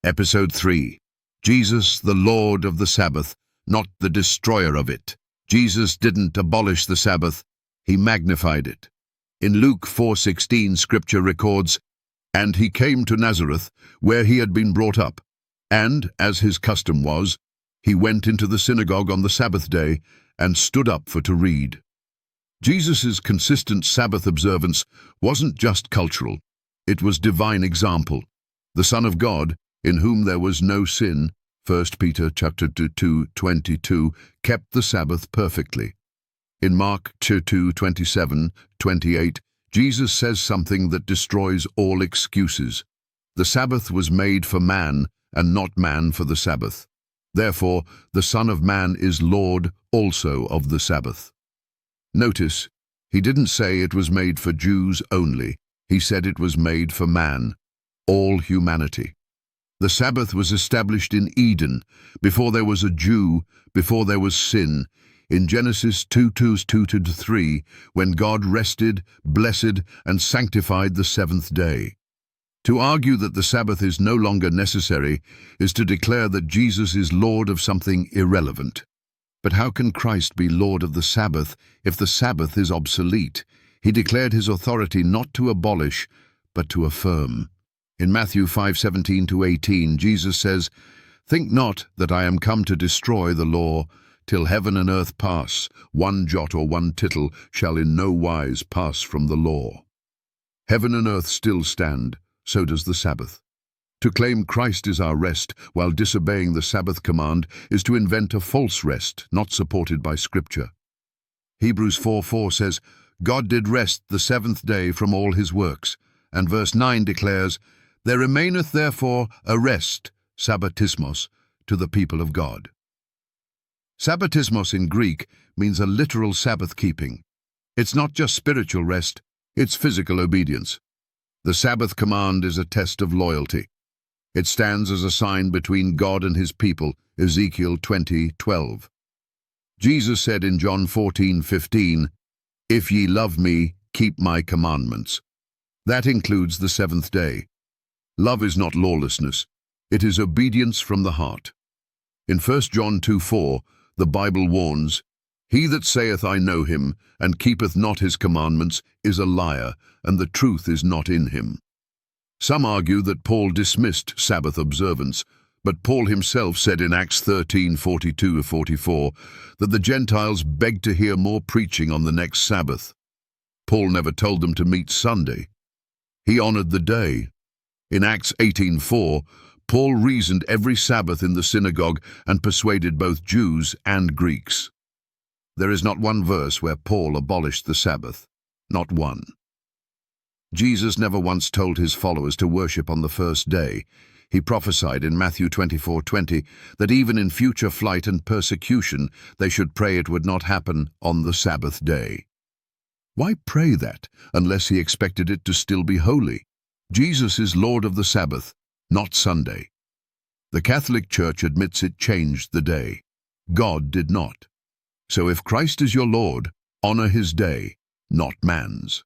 Episode 3. Jesus, the Lord of the Sabbath, not the destroyer of it. Jesus didn't abolish the Sabbath, he magnified it. In Luke 4:16, Scripture records, "And he came to Nazareth, where he had been brought up, and, as his custom was, he went into the synagogue on the Sabbath day and stood up to read." Jesus' consistent Sabbath observance wasn't just cultural, it was divine example. The Son of God, in whom there was no sin, 1 Peter chapter 2:22, kept the Sabbath perfectly. In Mark 2:27-28, Jesus says something that destroys all excuses. The Sabbath was made for man, and not man for the Sabbath. Therefore, the Son of Man is Lord also of the Sabbath. Notice, he didn't say it was made for Jews only. He said it was made for man, all humanity. The Sabbath was established in Eden, before there was a Jew, before there was sin, in Genesis 2:2-3, when God rested, blessed, and sanctified the seventh day. To argue that the Sabbath is no longer necessary is to declare that Jesus is Lord of something irrelevant. But how can Christ be Lord of the Sabbath if the Sabbath is obsolete? He declared his authority not to abolish, but to affirm. In Matthew 5:17-18, Jesus says, "Think not that I am come to destroy the law, till heaven and earth pass, one jot or one tittle shall in no wise pass from the law." Heaven and earth still stand, so does the Sabbath. To claim Christ is our rest while disobeying the Sabbath command is to invent a false rest not supported by Scripture. Hebrews 4:4 says, "God did rest the seventh day from all his works," and verse 9 declares, "There remaineth therefore a rest, sabbatismos, to the people of God." Sabbatismos in Greek means a literal Sabbath keeping. It's not just spiritual rest, it's physical obedience. The Sabbath command is a test of loyalty. It stands as a sign between God and his people, Ezekiel 20:12. Jesus said in John 14:15, "If ye love me, keep my commandments." That includes the seventh day. Love is not lawlessness, it is obedience from the heart. In 1 John 2:4, the Bible warns, "He that saith I know him, and keepeth not his commandments, is a liar, and the truth is not in him." Some argue that Paul dismissed Sabbath observance, but Paul himself said in Acts 13:42-44 that the Gentiles begged to hear more preaching on the next Sabbath. Paul never told them to meet Sunday. He honored the day. In Acts 18:4, Paul reasoned every Sabbath in the synagogue and persuaded both Jews and Greeks. There is not one verse where Paul abolished the Sabbath. Not one. Jesus never once told his followers to worship on the first day. He prophesied in Matthew 24:20 that even in future flight and persecution, they should pray it would not happen on the Sabbath day. Why pray that, unless he expected it to still be holy? Jesus is Lord of the Sabbath, not Sunday. The Catholic Church admits it changed the day. God did not. So if Christ is your Lord, honor his day, not man's.